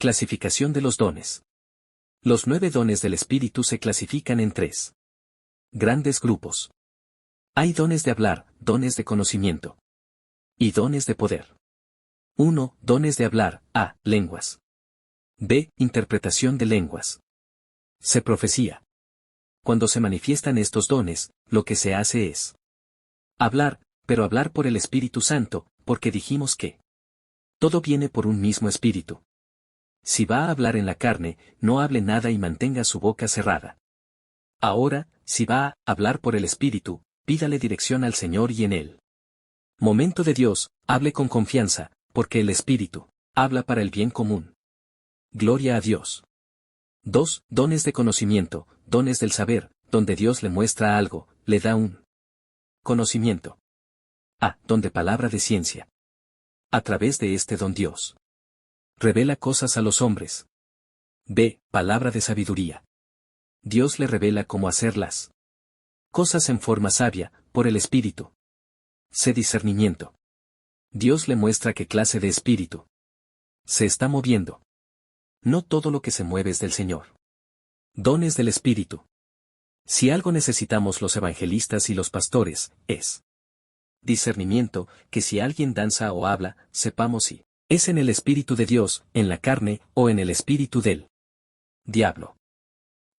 Clasificación de los dones. Los 9 dones del Espíritu se clasifican en 3 grandes grupos. Hay dones de hablar, dones de conocimiento y dones de poder. 1. Dones de hablar. A. Lenguas. B. Interpretación de lenguas. C. Profecía. Cuando se manifiestan estos dones, lo que se hace es hablar, pero hablar por el Espíritu Santo, porque dijimos que todo viene por un mismo Espíritu. Si va a hablar en la carne, no hable nada y mantenga su boca cerrada. Ahora, si va a hablar por el Espíritu, pídale dirección al Señor y en él. Momento de Dios, hable con confianza, porque el Espíritu habla para el bien común. Gloria a Dios. 2. Dones de conocimiento, dones del saber, donde Dios le muestra algo, le da un conocimiento. A. Don de palabra de ciencia. A través de este don Dios revela cosas a los hombres. B. Palabra de sabiduría. Dios le revela cómo hacerlas cosas en forma sabia, por el Espíritu. C. Discernimiento. Dios le muestra qué clase de espíritu se está moviendo. No todo lo que se mueve es del Señor. Dones del Espíritu. Si algo necesitamos los evangelistas y los pastores, es discernimiento, que si alguien danza o habla, sepamos si es en el Espíritu de Dios, en la carne, o en el Espíritu del diablo.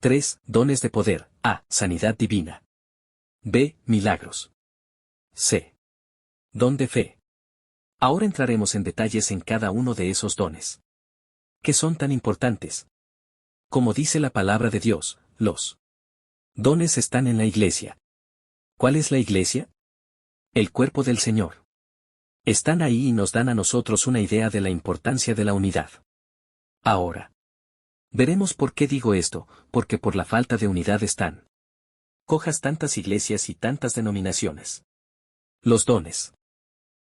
3. Dones de poder. A. Sanidad divina. B. Milagros. C. Don de fe. Ahora entraremos en detalles en cada uno de esos dones, que son tan importantes. Como dice la palabra de Dios, los dones están en la iglesia. ¿Cuál es la iglesia? El cuerpo del Señor. Están ahí y nos dan a nosotros una idea de la importancia de la unidad. Ahora veremos por qué digo esto, porque por la falta de unidad están cojas tantas iglesias y tantas denominaciones. Los dones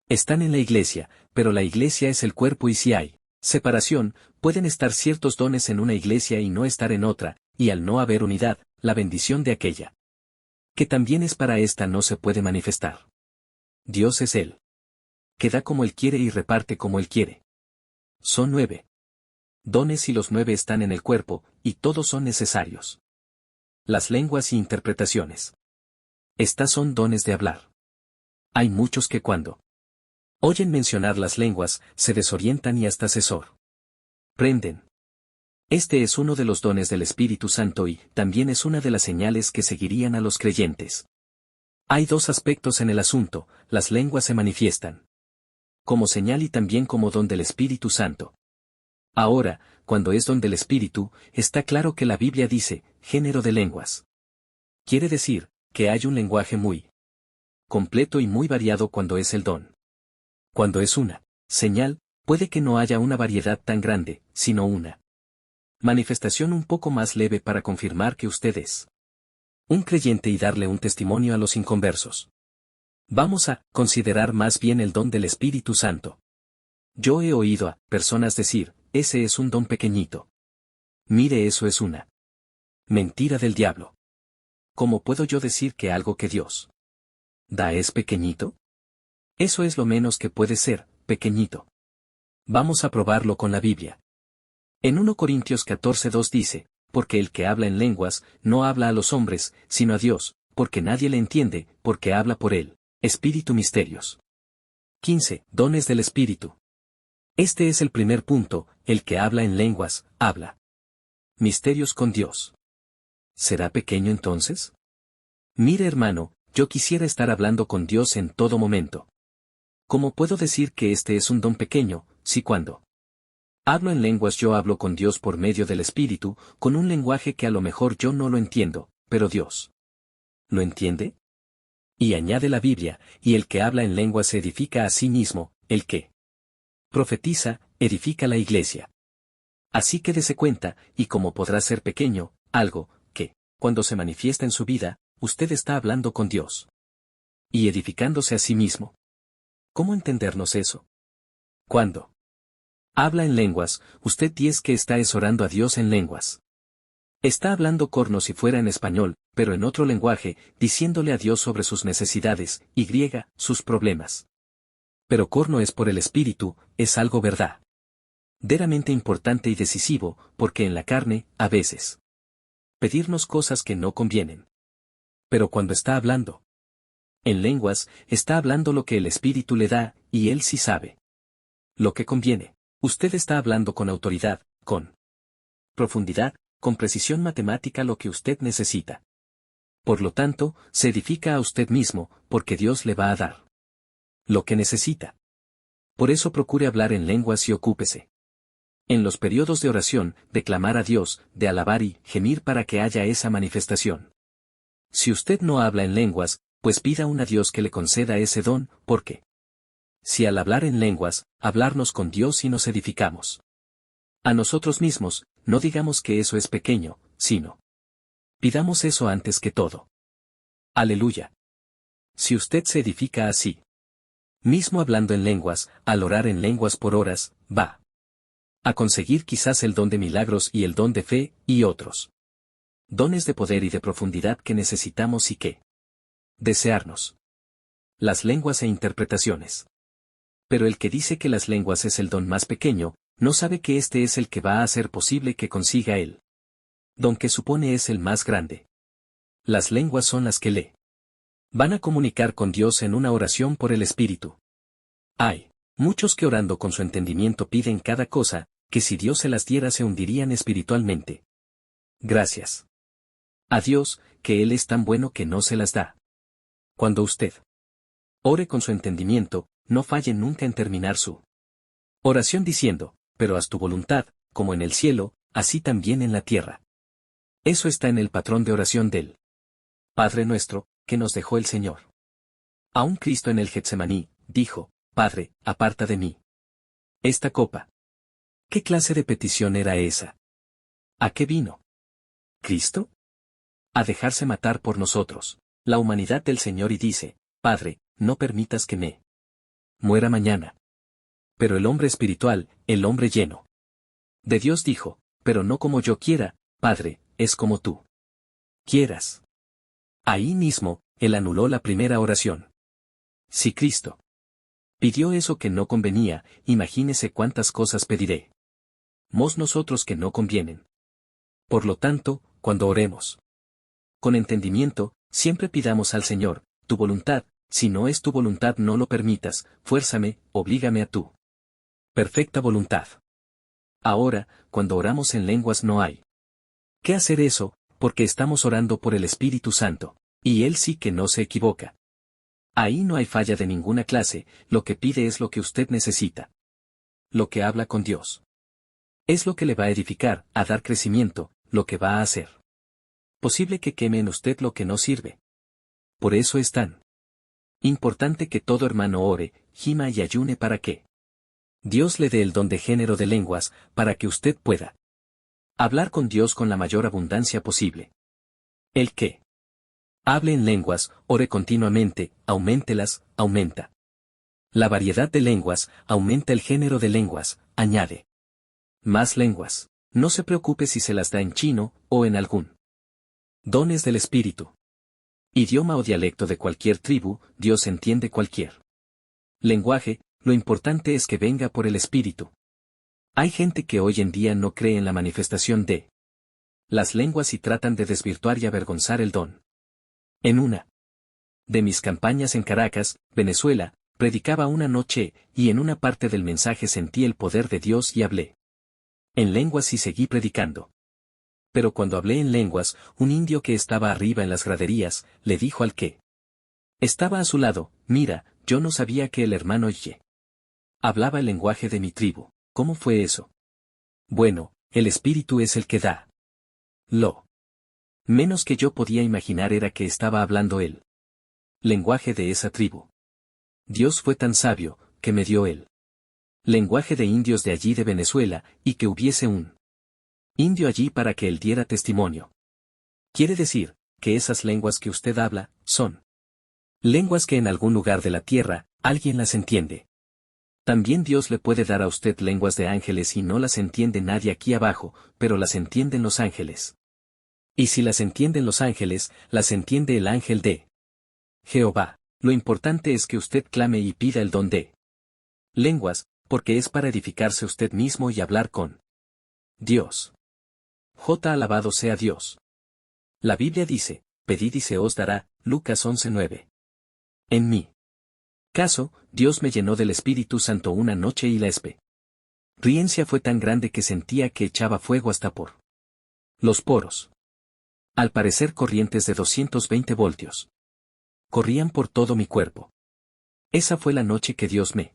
están en la iglesia, pero la iglesia es el cuerpo y si hay separación, pueden estar ciertos dones en una iglesia y no estar en otra, y al no haber unidad, la bendición de aquella que también es para esta no se puede manifestar. Dios es Él, que da como Él quiere y reparte como Él quiere. Son 9 dones y los 9 están en el cuerpo, y todos son necesarios. Las lenguas y interpretaciones. Estas son dones de hablar. Hay muchos que cuando oyen mencionar las lenguas, se desorientan y hasta se sorprenden. Este es uno de los dones del Espíritu Santo y también es una de las señales que seguirían a los creyentes. Hay 2 aspectos en el asunto, las lenguas se manifiestan como señal y también como don del Espíritu Santo. Ahora, cuando es don del Espíritu, está claro que la Biblia dice, género de lenguas. Quiere decir, que hay un lenguaje muy completo y muy variado cuando es el don. Cuando es una señal, puede que no haya una variedad tan grande, sino una manifestación un poco más leve para confirmar que usted es un creyente y darle un testimonio a los inconversos. Vamos a considerar más bien el don del Espíritu Santo. Yo he oído a personas decir, ese es un don pequeñito. Mire, eso es una mentira del diablo. ¿Cómo puedo yo decir que algo que Dios da es pequeñito? Eso es lo menos que puede ser, pequeñito. Vamos a probarlo con la Biblia. En 1 Corintios 14:2 dice, porque el que habla en lenguas, no habla a los hombres, sino a Dios, porque nadie le entiende, porque habla por él. Espíritu misterios. 15. Dones del Espíritu. Este es el primer punto, el que habla en lenguas, habla misterios con Dios. ¿Será pequeño entonces? Mire hermano, yo quisiera estar hablando con Dios en todo momento. ¿Cómo puedo decir que este es un don pequeño, si cuando hablo en lenguas yo hablo con Dios por medio del Espíritu, con un lenguaje que a lo mejor yo no lo entiendo, pero Dios lo entiende? Y añade la Biblia, y el que habla en lenguas se edifica a sí mismo, el que profetiza, edifica la iglesia. Así que dése cuenta, y como podrá ser pequeño, algo, que, cuando se manifiesta en su vida, usted está hablando con Dios. Y edificándose a sí mismo. ¿Cómo entendernos eso? Cuando habla en lenguas, usted es que está orando a Dios en lenguas. Está hablando corno si fuera en español, pero en otro lenguaje, diciéndole a Dios sobre sus necesidades, y sus problemas. Pero corno es por el Espíritu, es algo verdad. Verdaderamente importante y decisivo, porque en la carne, a veces, pedirnos cosas que no convienen. Pero cuando está hablando en lenguas, está hablando lo que el Espíritu le da, y él sí sabe lo que conviene. Usted está hablando con autoridad, con profundidad, con precisión matemática lo que usted necesita. Por lo tanto, se edifica a usted mismo, porque Dios le va a dar lo que necesita. Por eso procure hablar en lenguas y ocúpese en los periodos de oración, de clamar a Dios, de alabar y gemir para que haya esa manifestación. Si usted no habla en lenguas, pues pida a Dios que le conceda ese don, porque si al hablar en lenguas, hablarnos con Dios y nos edificamos a nosotros mismos, no digamos que eso es pequeño, sino pidamos eso antes que todo. Aleluya. Si usted se edifica así, mismo hablando en lenguas, al orar en lenguas por horas, va a conseguir quizás el don de milagros y el don de fe, y otros dones de poder y de profundidad que necesitamos y que desearnos. Las lenguas e interpretaciones. Pero el que dice que las lenguas es el don más pequeño, no sabe que este es el que va a hacer posible que consiga el don que supone es el más grande. Las lenguas son las que le van a comunicar con Dios en una oración por el Espíritu. Hay muchos que orando con su entendimiento piden cada cosa, que si Dios se las diera se hundirían espiritualmente. Gracias a Dios, que Él es tan bueno que no se las da. Cuando usted ore con su entendimiento, no falle nunca en terminar su oración diciendo, pero haz tu voluntad, como en el cielo, así también en la tierra. Eso está en el patrón de oración del Padre nuestro, que nos dejó el Señor. Aún Cristo en el Getsemaní, dijo, Padre, aparta de mí esta copa. ¿Qué clase de petición era esa? ¿A qué vino Cristo? A dejarse matar por nosotros, la humanidad del Señor, y dice, Padre, no permitas que me muera mañana. Pero el hombre espiritual, el hombre lleno de Dios dijo, pero no como yo quiera, Padre, es como tú quieras. Ahí mismo, él anuló la primera oración. Si Cristo pidió eso que no convenía, imagínese cuántas cosas pediré nosotros que no convienen. Por lo tanto, cuando oremos con entendimiento, siempre pidamos al Señor, tu voluntad, si no es tu voluntad no lo permitas, fuérzame, oblígame a tu perfecta voluntad. Ahora, cuando oramos en lenguas no hay que hacer eso, porque estamos orando por el Espíritu Santo, y Él sí que no se equivoca. Ahí no hay falla de ninguna clase, lo que pide es lo que usted necesita. Lo que habla con Dios es lo que le va a edificar, a dar crecimiento, lo que va a hacer posible que queme en usted lo que no sirve. Por eso es tan importante que todo hermano ore, gima y ayune para que Dios le dé el don de género de lenguas, para que usted pueda hablar con Dios con la mayor abundancia posible. El que hable en lenguas, ore continuamente, auméntelas, aumenta la variedad de lenguas, aumenta el género de lenguas, añade más lenguas. No se preocupe si se las da en chino, o en algún dones del Espíritu. Idioma o dialecto de cualquier tribu, Dios entiende cualquier lenguaje, lo importante es que venga por el Espíritu. Hay gente que hoy en día no cree en la manifestación de las lenguas y tratan de desvirtuar y avergonzar el don. En una de mis campañas en Caracas, Venezuela, predicaba una noche, y en una parte del mensaje sentí el poder de Dios y hablé en lenguas y seguí predicando. Pero cuando hablé en lenguas, un indio que estaba arriba en las graderías, le dijo al que estaba a su lado, mira, yo no sabía que el hermano Ye hablaba el lenguaje de mi tribu. ¿Cómo fue eso? Bueno, el Espíritu es el que da. Lo menos que yo podía imaginar era que estaba hablando el lenguaje de esa tribu. Dios fue tan sabio, que me dio el lenguaje de indios de allí de Venezuela, y que hubiese un indio allí para que él diera testimonio. Quiere decir, que esas lenguas que usted habla, son lenguas que en algún lugar de la tierra, alguien las entiende. También Dios le puede dar a usted lenguas de ángeles y no las entiende nadie aquí abajo, pero las entienden los ángeles. Y si las entienden los ángeles, las entiende el ángel de Jehová. Lo importante es que usted clame y pida el don de lenguas, Porque es para edificarse usted mismo y hablar con Dios. Alabado sea Dios. La Biblia dice, pedid y se os dará, Lucas 11:9. En mi caso, Dios me llenó del Espíritu Santo una noche y la experiencia fue tan grande que sentía que echaba fuego hasta por los poros. Al parecer corrientes de 220 voltios corrían por todo mi cuerpo. Esa fue la noche que Dios me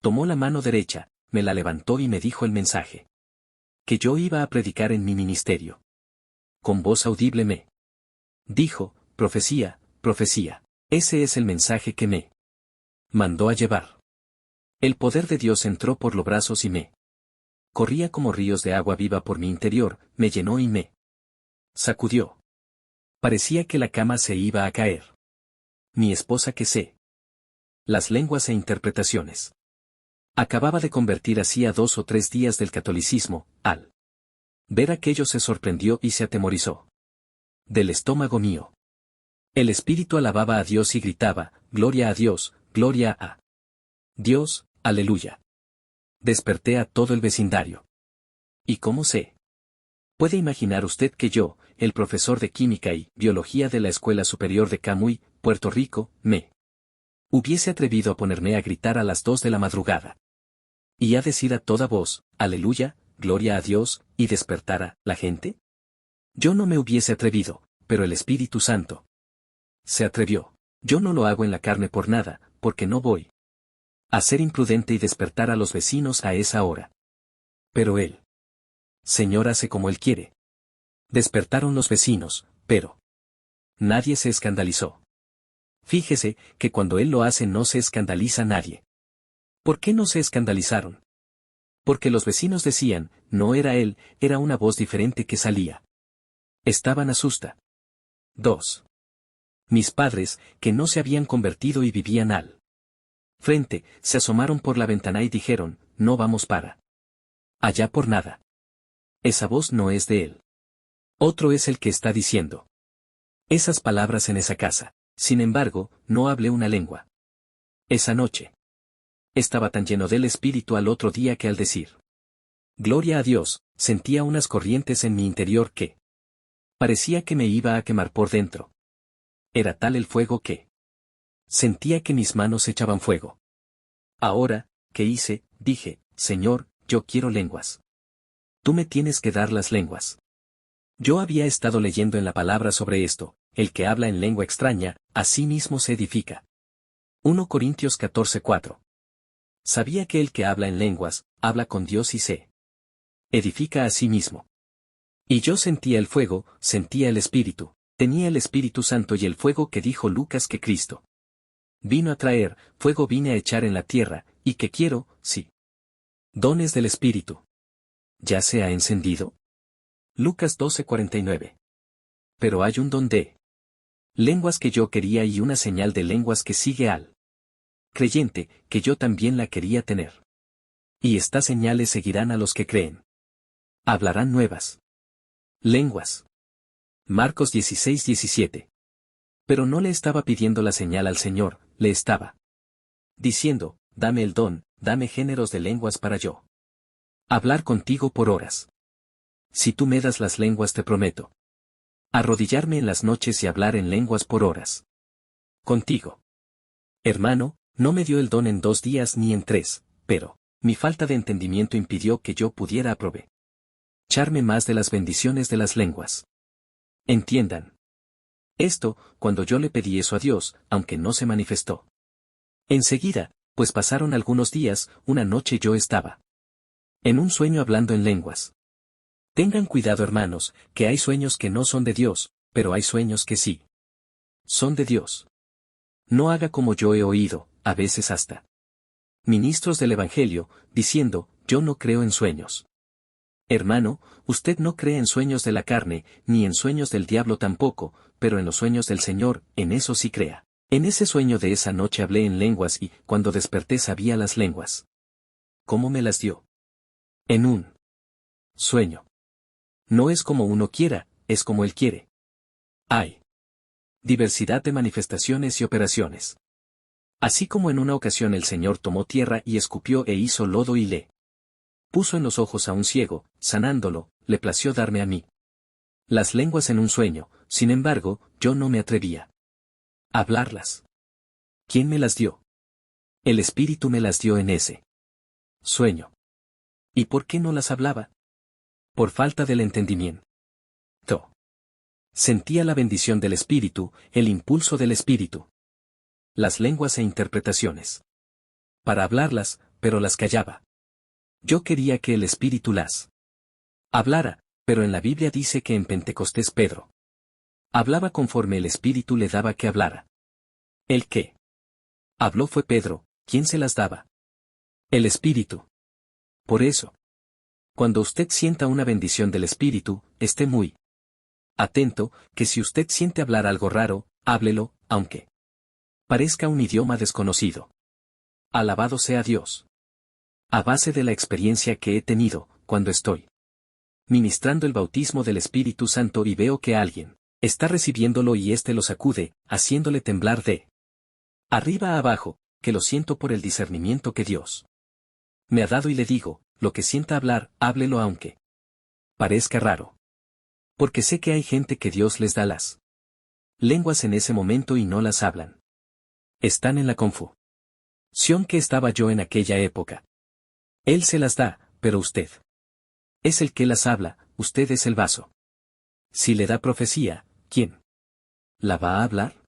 tomó la mano derecha, me la levantó y me dijo el mensaje que yo iba a predicar en mi ministerio. Con voz audible me dijo, profecía, profecía. Ese es el mensaje que me mandó a llevar. El poder de Dios entró por los brazos y me corría como ríos de agua viva por mi interior, me llenó y me sacudió. Parecía que la cama se iba a caer. Mi esposa que sé las lenguas e interpretaciones. Acababa de convertir hacía 2 o 3 días del catolicismo, al ver aquello se sorprendió y se atemorizó. Del estómago mío. El espíritu alababa a Dios y gritaba, gloria a Dios, gloria a Dios, aleluya. Desperté a todo el vecindario. ¿Y cómo sé? ¿Puede imaginar usted que yo, el profesor de química y biología de la Escuela Superior de Camuy, Puerto Rico, me hubiese atrevido a ponerme a gritar a las 2 de la madrugada? Y a decir a toda voz, aleluya, gloria a Dios, y despertar a la gente? Yo no me hubiese atrevido, pero el Espíritu Santo se atrevió. Yo no lo hago en la carne por nada, porque no voy a ser imprudente y despertar a los vecinos a esa hora. Pero él, Señor, hace como él quiere. Despertaron los vecinos, pero nadie se escandalizó. Fíjese que cuando él lo hace no se escandaliza nadie. ¿Por qué no se escandalizaron? Porque los vecinos decían, no era él, era una voz diferente que salía. Estaban asusta. 2. Mis padres, que no se habían convertido y vivían al frente, se asomaron por la ventana y dijeron, no vamos para allá por nada. Esa voz no es de él. Otro es el que está diciendo esas palabras en esa casa. Sin embargo, no hablé una lengua. Esa noche. Estaba tan lleno del Espíritu al otro día que al decir gloria a Dios, sentía unas corrientes en mi interior que parecía que me iba a quemar por dentro. Era tal el fuego que sentía que mis manos echaban fuego. Ahora, ¿qué hice? Dije, Señor, yo quiero lenguas. Tú me tienes que dar las lenguas. Yo había estado leyendo en la palabra sobre esto, el que habla en lengua extraña, a sí mismo se edifica. 1 Corintios 14:4. Sabía que el que habla en lenguas, habla con Dios y se edifica a sí mismo. Y yo sentía el fuego, sentía el Espíritu, tenía el Espíritu Santo y el fuego que dijo Lucas que Cristo vino a traer, fuego vine a echar en la tierra, y que quiero, sí. Dones del Espíritu. ¿Ya se ha encendido? Lucas 12:49. Pero hay un don de lenguas que yo quería y una señal de lenguas que sigue al creyente, que yo también la quería tener. Y estas señales seguirán a los que creen. Hablarán nuevas lenguas. Marcos 16:17. Pero no le estaba pidiendo la señal al Señor, le estaba diciendo, dame el don, dame géneros de lenguas para yo hablar contigo por horas. Si tú me das las lenguas te prometo arrodillarme en las noches y hablar en lenguas por horas contigo. Hermano, no me dio el don en 2 días ni en 3, pero mi falta de entendimiento impidió que yo pudiera aprovecharme más de las bendiciones de las lenguas. Entiendan esto, cuando yo le pedí eso a Dios, aunque no se manifestó enseguida, pues pasaron algunos días, una noche yo estaba en un sueño hablando en lenguas. Tengan cuidado, hermanos, que hay sueños que no son de Dios, pero hay sueños que sí son de Dios. No haga como yo he oído, a veces hasta ministros del Evangelio, diciendo, yo no creo en sueños. Hermano, usted no cree en sueños de la carne, ni en sueños del diablo tampoco, pero en los sueños del Señor, en eso sí crea. En ese sueño de esa noche hablé en lenguas y, cuando desperté sabía las lenguas. ¿Cómo me las dio? En un sueño. No es como uno quiera, es como él quiere. Hay diversidad de manifestaciones y operaciones. Así como en una ocasión el Señor tomó tierra y escupió e hizo lodo y le puso en los ojos a un ciego, sanándolo, le plació darme a mí las lenguas en un sueño, sin embargo, yo no me atrevía a hablarlas. ¿Quién me las dio? El Espíritu me las dio en ese sueño. ¿Y por qué no las hablaba? Por falta del entendimiento. Sentía la bendición del Espíritu, el impulso del Espíritu. Las lenguas e interpretaciones. Para hablarlas, pero las callaba. Yo quería que el Espíritu las hablara, pero en la Biblia dice que en Pentecostés Pedro hablaba conforme el Espíritu le daba que hablara. El que habló fue Pedro, ¿quién se las daba? El Espíritu. Por eso, cuando usted sienta una bendición del Espíritu, esté muy atento, que si usted siente hablar algo raro, háblelo, aunque parezca un idioma desconocido. Alabado sea Dios. A base de la experiencia que he tenido, cuando estoy ministrando el bautismo del Espíritu Santo y veo que alguien está recibiéndolo y éste lo sacude, haciéndole temblar de arriba a abajo, que lo siento por el discernimiento que Dios me ha dado y le digo, lo que sienta hablar, háblelo aunque parezca raro. Porque sé que hay gente que Dios les da las lenguas en ese momento y no las hablan. Están en la confusión que estaba yo en aquella época. Él se las da, pero usted es el que las habla, usted es el vaso. Si le da profecía, ¿quién la va a hablar?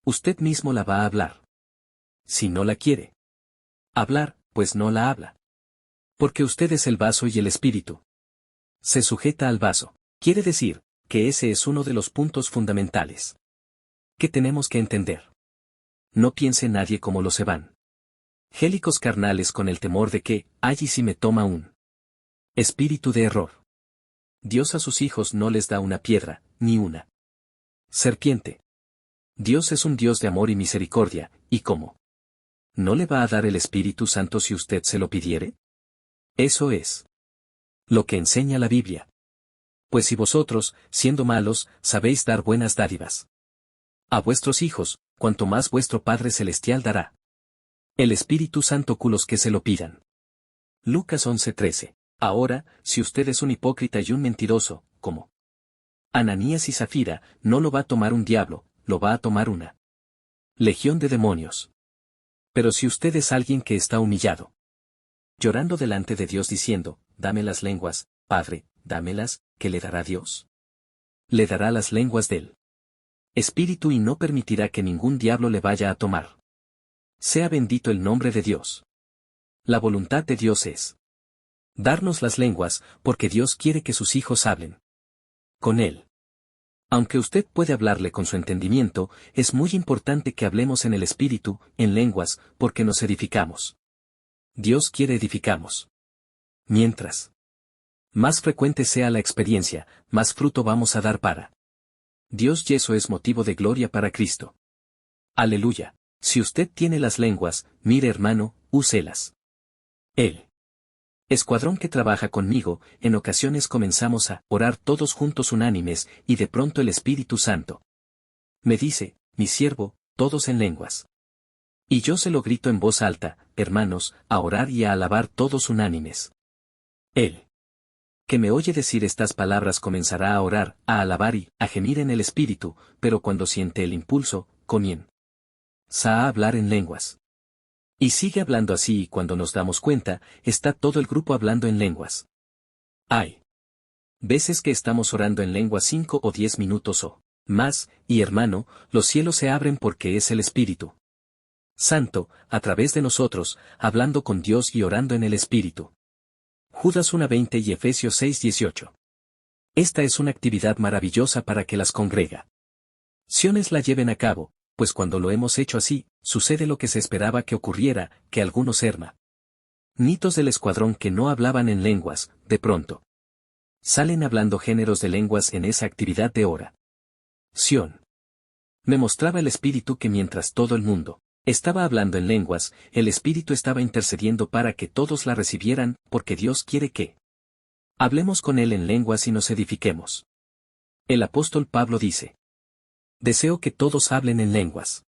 Usted mismo la va a hablar. Si no la quiere hablar, pues no la habla. Porque usted es el vaso y el Espíritu se sujeta al vaso. Quiere decir, que ese es uno de los puntos fundamentales que tenemos que entender. No piense nadie como los evangélicos carnales con el temor de que, ay y si me toma un espíritu de error. Dios a sus hijos no les da una piedra, ni una serpiente. Dios es un Dios de amor y misericordia, ¿y cómo no le va a dar el Espíritu Santo si usted se lo pidiere? Eso es lo que enseña la Biblia. Pues si vosotros, siendo malos, sabéis dar buenas dádivas a vuestros hijos, cuanto más vuestro Padre Celestial dará el Espíritu Santo a los que se lo pidan. Lucas 11:13. Ahora, si usted es un hipócrita y un mentiroso, como Ananías y Zafira, no lo va a tomar un diablo, lo va a tomar una legión de demonios. Pero si usted es alguien que está humillado, llorando delante de Dios diciendo, dame las lenguas, Padre, dámelas, ¿qué le dará Dios? Le dará las lenguas del Espíritu y no permitirá que ningún diablo le vaya a tomar. Sea bendito el nombre de Dios. La voluntad de Dios es darnos las lenguas, porque Dios quiere que sus hijos hablen con Él. Aunque usted puede hablarle con su entendimiento, es muy importante que hablemos en el Espíritu, en lenguas, porque nos edificamos. Dios quiere edificamos. Mientras más frecuente sea la experiencia, más fruto vamos a dar para Dios y eso es motivo de gloria para Cristo. Aleluya. Si usted tiene las lenguas, mire hermano, úselas. El escuadrón que trabaja conmigo, en ocasiones comenzamos a orar todos juntos unánimes, y de pronto el Espíritu Santo me dice, mi siervo, todos en lenguas. Y yo se lo grito en voz alta, hermanos, a orar y a alabar todos unánimes. Él que me oye decir estas palabras comenzará a orar, a alabar y a gemir en el Espíritu, pero cuando siente el impulso, comienza a hablar en lenguas. Y sigue hablando así y cuando nos damos cuenta, está todo el grupo hablando en lenguas. Hay veces que estamos orando en lenguas 5 o 10 minutos o más, y hermano, los cielos se abren porque es el Espíritu Santo, a través de nosotros, hablando con Dios y orando en el Espíritu. Judas 1:20 y Efesios 6:18. Esta es una actividad maravillosa para que las congregaciones la lleven a cabo, pues cuando lo hemos hecho así, sucede lo que se esperaba que ocurriera, que algunos hermanitos del escuadrón que no hablaban en lenguas, de pronto salen hablando géneros de lenguas en esa actividad de oración. Me mostraba el Espíritu que mientras todo el mundo estaba hablando en lenguas, el Espíritu estaba intercediendo para que todos la recibieran, porque Dios quiere que hablemos con Él en lenguas y nos edifiquemos. El apóstol Pablo dice: deseo que todos hablen en lenguas.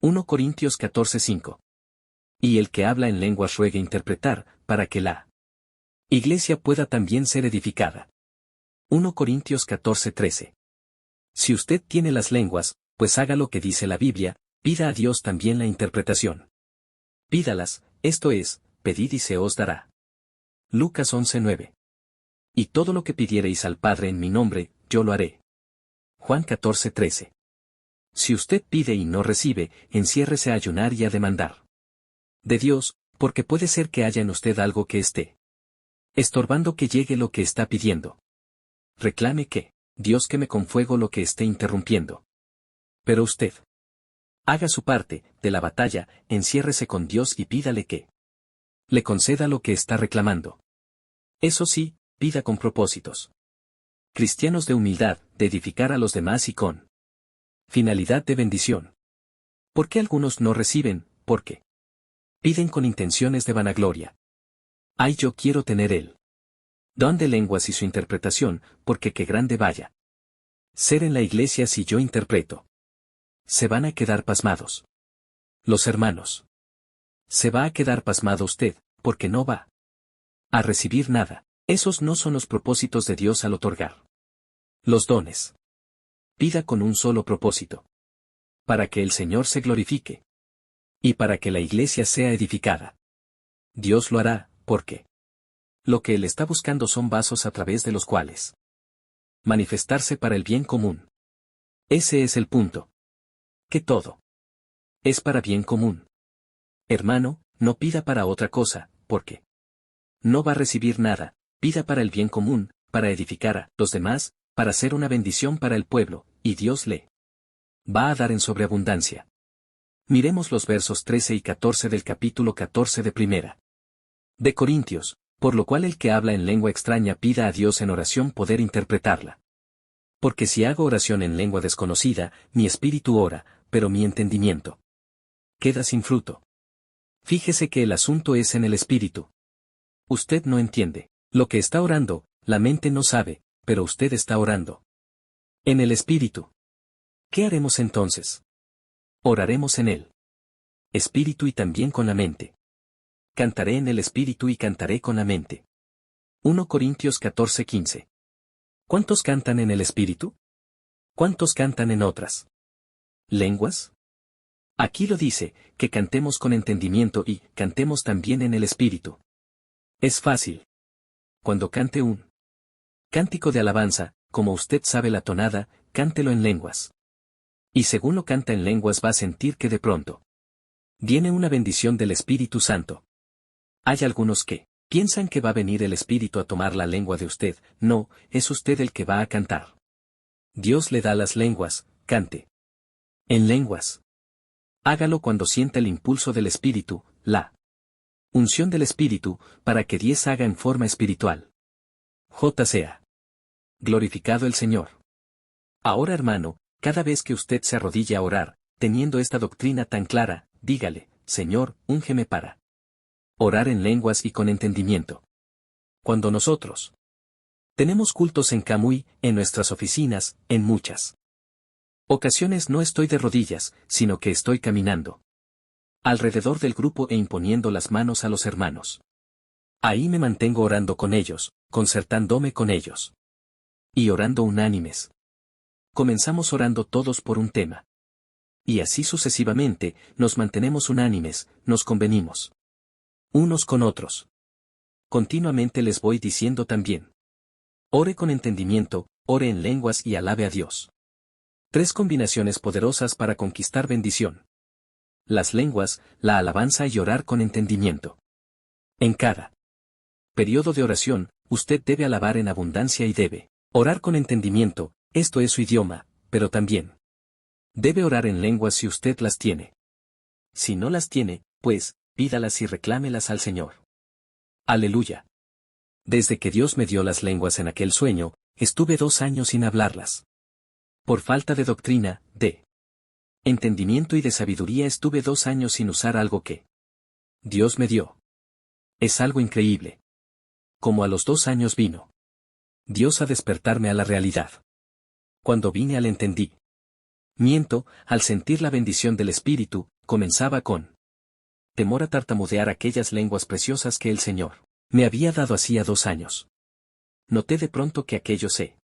1 Corintios 14:5. Y el que habla en lenguas ruegue interpretar, para que la iglesia pueda también ser edificada. 1 Corintios 14:13. Si usted tiene las lenguas, pues haga lo que dice la Biblia, pida a Dios también la interpretación. Pídalas, esto es, pedid y se os dará. Lucas 11:9. Y todo lo que pidiereis al Padre en mi nombre, yo lo haré. Juan 14:13. Si usted pide y no recibe, enciérrese a ayunar y a demandar de Dios, porque puede ser que haya en usted algo que esté estorbando que llegue lo que está pidiendo. Reclame que Dios queme con fuego lo que esté interrumpiendo. Pero usted haga su parte de la batalla, enciérrese con Dios y pídale que le conceda lo que está reclamando. Eso sí, pida con propósitos cristianos de humildad, de edificar a los demás y con finalidad de bendición. ¿Por qué algunos no reciben? Porque piden con intenciones de vanagloria. Ay, yo quiero tener el don de lenguas y su interpretación, porque qué grande vaya ser en la iglesia si yo interpreto. Se van a quedar pasmados los hermanos. Se va a quedar pasmado usted, porque no va a recibir nada. Esos no son los propósitos de Dios al otorgar los dones. Pida con un solo propósito. Para que el Señor se glorifique. Y para que la iglesia sea edificada. Dios lo hará, porque lo que Él está buscando son vasos a través de los cuales manifestarse para el bien común. Ese es el punto. Que todo es para bien común. Hermano, no pida para otra cosa, porque no va a recibir nada. Pida para el bien común, para edificar a los demás, para ser una bendición para el pueblo, y Dios le va a dar en sobreabundancia. Miremos los versos 13 y 14 del capítulo 14 de Primera de Corintios, por lo cual el que habla en lengua extraña pida a Dios en oración poder interpretarla. Porque si hago oración en lengua desconocida, mi espíritu ora, pero mi entendimiento queda sin fruto. Fíjese que el asunto es en el espíritu. Usted no entiende lo que está orando, la mente no sabe, pero usted está orando en el espíritu. ¿Qué haremos entonces? Oraremos en el espíritu y también con la mente. Cantaré en el espíritu y cantaré con la mente. 1 Corintios 14:15. ¿Cuántos cantan en el espíritu? ¿Cuántos cantan en otras lenguas? Aquí lo dice, que cantemos con entendimiento y cantemos también en el espíritu. Es fácil. Cuando cante un cántico de alabanza, como usted sabe la tonada, cántelo en lenguas. Y según lo canta en lenguas va a sentir que de pronto viene una bendición del Espíritu Santo. Hay algunos que piensan que va a venir el Espíritu a tomar la lengua de usted. No, es usted el que va a cantar. Dios le da las lenguas, cante en lenguas. Hágalo cuando sienta el impulso del Espíritu, la unción del Espíritu, para que Dios haga en forma espiritual. J.C.A. Glorificado el Señor. Ahora, hermano, cada vez que usted se arrodille a orar, teniendo esta doctrina tan clara, dígale, Señor, úngeme para orar en lenguas y con entendimiento. Cuando nosotros tenemos cultos en Camuy, en nuestras oficinas, en muchas ocasiones no estoy de rodillas, sino que estoy caminando alrededor del grupo e imponiendo las manos a los hermanos. Ahí me mantengo orando con ellos, concertándome con ellos. Y orando unánimes. Comenzamos orando todos por un tema. Y así sucesivamente, nos mantenemos unánimes, nos convenimos unos con otros. Continuamente les voy diciendo también. Ore con entendimiento, ore en lenguas y alabe a Dios. 3 combinaciones poderosas para conquistar bendición. Las lenguas, la alabanza y orar con entendimiento. En cada periodo de oración, usted debe alabar en abundancia y debe orar con entendimiento, esto es su idioma, pero también debe orar en lenguas si usted las tiene. Si no las tiene, pues, pídalas y reclámelas al Señor. Aleluya. Desde que Dios me dio las lenguas en aquel sueño, estuve 2 años sin hablarlas. Por falta de doctrina, de entendimiento y de sabiduría estuve 2 años sin usar algo que Dios me dio. Es algo increíble. Como a los 2 años vino Dios a despertarme a la realidad. Cuando vine al entendí. Miento, al sentir la bendición del Espíritu, comenzaba con temor a tartamudear aquellas lenguas preciosas que el Señor me había dado hacía 2 años. Noté de pronto que aquello se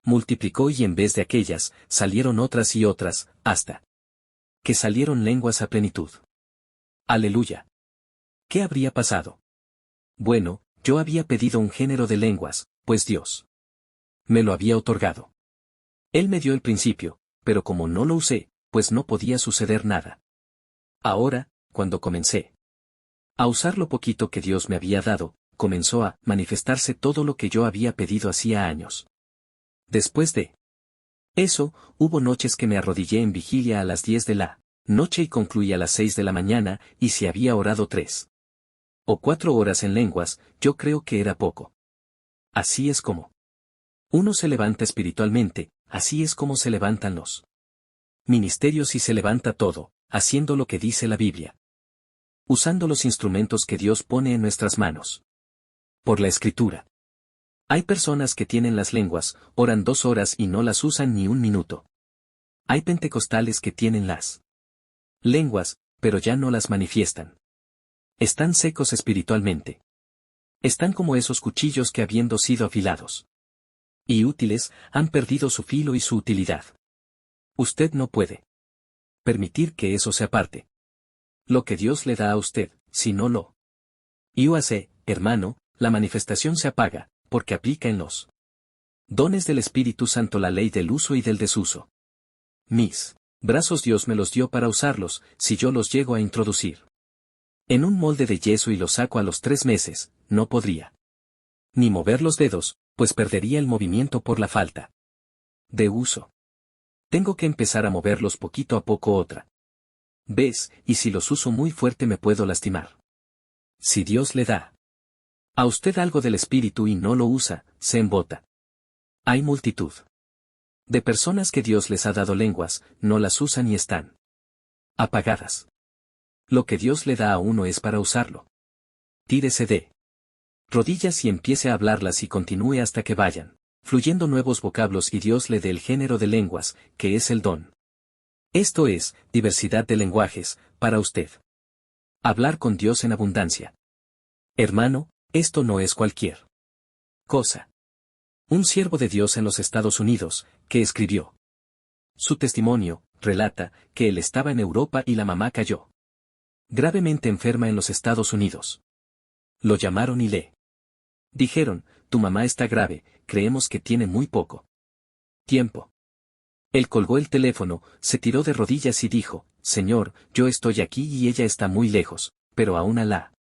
multiplicó y en vez de aquellas, salieron otras y otras, hasta que salieron lenguas a plenitud. Aleluya. ¿Qué habría pasado? Bueno, yo había pedido un género de lenguas, pues Dios me lo había otorgado. Él me dio el principio, pero como no lo usé, pues no podía suceder nada. Ahora, cuando comencé a usar lo poquito que Dios me había dado, comenzó a manifestarse todo lo que yo había pedido hacía años. Después de eso, hubo noches que me arrodillé en vigilia a las 10 de la noche y concluí a las 6 de la mañana, y si había orado 3 o 4 horas en lenguas, yo creo que era poco. Así es como uno se levanta espiritualmente, así es como se levantan los ministerios y se levanta todo, haciendo lo que dice la Biblia. Usando los instrumentos que Dios pone en nuestras manos. Por la Escritura. Hay personas que tienen las lenguas, oran 2 horas y no las usan ni un minuto. Hay pentecostales que tienen las lenguas, pero ya no las manifiestan. Están secos espiritualmente. Están como esos cuchillos que habiendo sido afilados y útiles, han perdido su filo y su utilidad. Usted no puede permitir que eso se aparte. Lo que Dios le da a usted, si no lo hace, hermano, la manifestación se apaga, porque aplica en los dones del Espíritu Santo la ley del uso y del desuso. Mis brazos Dios me los dio para usarlos, si yo los llego a introducir en un molde de yeso y los saco a los 3 meses, no podría ni mover los dedos, pues perdería el movimiento por la falta de uso. Tengo que empezar a moverlos poquito a poco otra vez, y si los uso muy fuerte me puedo lastimar. Si Dios le da a usted algo del Espíritu y no lo usa, se embota. Hay multitud de personas que Dios les ha dado lenguas, no las usan y están apagadas. Lo que Dios le da a uno es para usarlo. Tírese de rodillas y empiece a hablarlas y continúe hasta que vayan fluyendo nuevos vocablos y Dios le dé el género de lenguas, que es el don. Esto es, diversidad de lenguajes, para usted. Hablar con Dios en abundancia. Hermano, esto no es cualquier cosa. Un siervo de Dios en los Estados Unidos, que escribió su testimonio, relata que él estaba en Europa y la mamá cayó gravemente enferma en los Estados Unidos. Lo llamaron y le dijeron, tu mamá está grave, creemos que tiene muy poco tiempo. Él colgó el teléfono, se tiró de rodillas y dijo, Señor, yo estoy aquí y ella está muy lejos, pero aún a la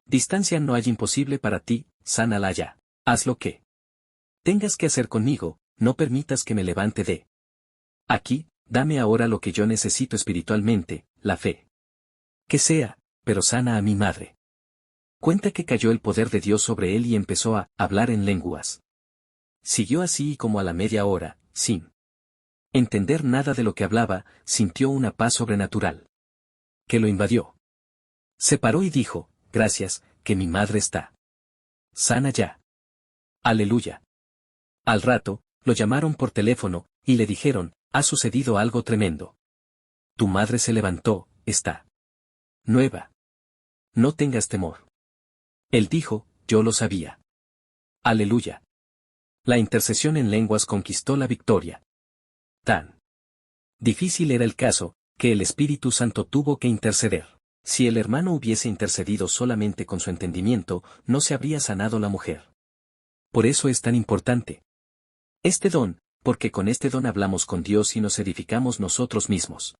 distancia no hay imposible para ti, sánala ya. Haz lo que tengas que hacer conmigo, no permitas que me levante de aquí, dame ahora lo que yo necesito espiritualmente, la fe. Que sea, pero sana a mi madre. Cuenta que cayó el poder de Dios sobre él y empezó a hablar en lenguas. Siguió así y como a la media hora, sin entender nada de lo que hablaba, sintió una paz sobrenatural que lo invadió. Se paró y dijo, gracias, que mi madre está sana ya. Aleluya. Al rato, lo llamaron por teléfono, y le dijeron, ha sucedido algo tremendo. Tu madre se levantó, está nueva. No tengas temor. Él dijo, yo lo sabía. Aleluya. La intercesión en lenguas conquistó la victoria. Tan difícil era el caso, que el Espíritu Santo tuvo que interceder. Si el hermano hubiese intercedido solamente con su entendimiento, no se habría sanado la mujer. Por eso es tan importante este don, porque con este don hablamos con Dios y nos edificamos nosotros mismos.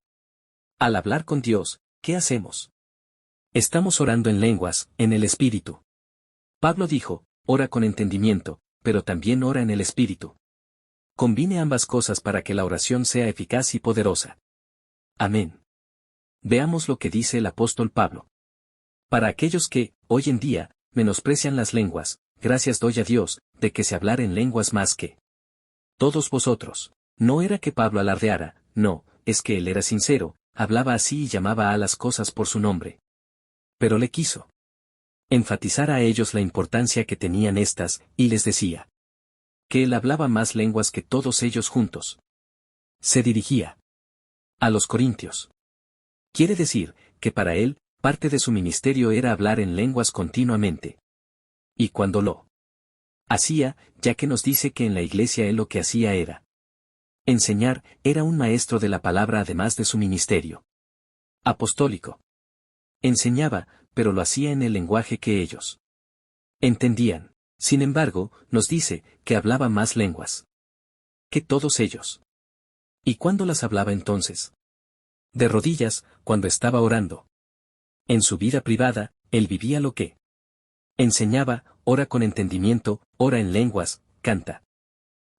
Al hablar con Dios, ¿qué hacemos? Estamos orando en lenguas, en el Espíritu. Pablo dijo, ora con entendimiento, pero también ora en el Espíritu. Combine ambas cosas para que la oración sea eficaz y poderosa. Amén. Veamos lo que dice el apóstol Pablo. Para aquellos que, hoy en día, menosprecian las lenguas, gracias doy a Dios, de que se hablara en lenguas más que todos vosotros. No era que Pablo alardeara, no, es que él era sincero, hablaba así y llamaba a las cosas por su nombre. Pero le quiso enfatizar a ellos la importancia que tenían estas, y les decía que él hablaba más lenguas que todos ellos juntos. Se dirigía A los corintios. Quiere decir, que para él, parte de su ministerio era hablar en lenguas continuamente. Y cuando lo hacía, ya que nos dice que en la iglesia él lo que hacía era enseñar, era un maestro de la palabra además de su ministerio apostólico. Enseñaba, pero lo hacía en el lenguaje que ellos entendían. Sin embargo, nos dice que hablaba más lenguas que todos ellos. ¿Y cuándo las hablaba entonces? De rodillas, cuando estaba orando. En su vida privada, él vivía lo que enseñaba, ora con entendimiento, ora en lenguas, canta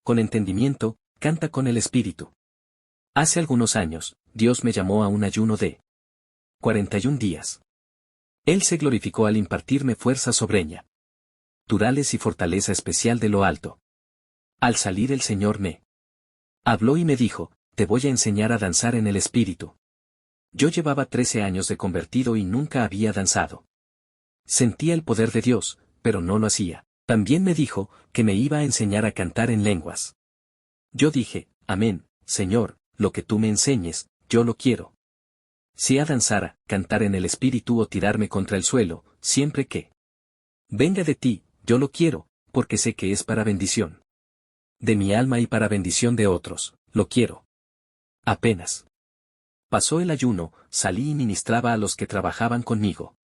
con entendimiento, canta con el Espíritu. Hace algunos años, Dios me llamó a un ayuno de 41 días. Él se glorificó al impartirme fuerza sobrenaturales y fortaleza especial de lo alto. Al salir el Señor me habló y me dijo, te voy a enseñar a danzar en el Espíritu. Yo llevaba 13 años de convertido y nunca había danzado. Sentía el poder de Dios, pero no lo hacía. También me dijo, que me iba a enseñar a cantar en lenguas. Yo dije, amén, Señor, lo que tú me enseñes, yo lo quiero. Sea danzar, cantar en el Espíritu o tirarme contra el suelo, siempre que venga de ti, yo lo quiero, porque sé que es para bendición de mi alma y para bendición de otros, lo quiero. Apenas pasó el ayuno, salí y ministraba a los que trabajaban conmigo.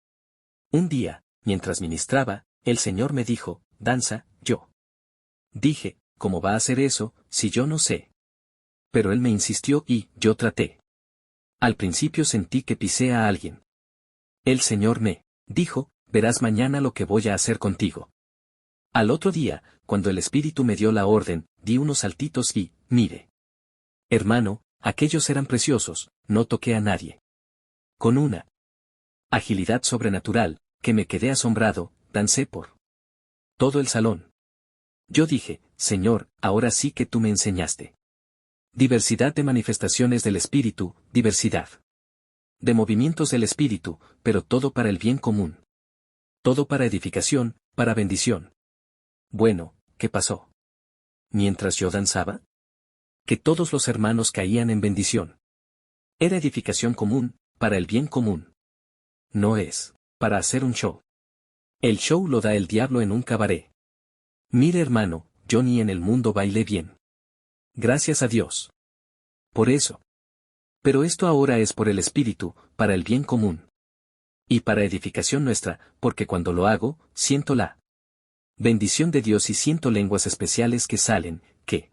Un día, mientras ministraba, el Señor me dijo, danza, yo. Dije, ¿cómo va a hacer eso, si yo no sé? Pero él me insistió y yo traté. Al principio sentí que pisé a alguien. El Señor me dijo, verás mañana lo que voy a hacer contigo. Al otro día, cuando el Espíritu me dio la orden, di unos saltitos y, mire. Hermano, aquellos eran preciosos, no toqué a nadie. Con una agilidad sobrenatural, que me quedé asombrado, dancé por todo el salón. Yo dije, Señor, ahora sí que tú me enseñaste. Diversidad de manifestaciones del Espíritu, diversidad de movimientos del Espíritu, pero todo para el bien común. Todo para edificación, para bendición. Bueno, ¿qué pasó? Mientras yo danzaba, que todos los hermanos caían en bendición. Era edificación común, para el bien común. No es para hacer un show. El show lo da el diablo en un cabaret. Mire hermano, yo ni en el mundo bailé bien. Gracias a Dios. Por eso. Pero esto ahora es por el Espíritu, para el bien común. Y para edificación nuestra, porque cuando lo hago, siento la bendición de Dios y siento lenguas especiales que salen, que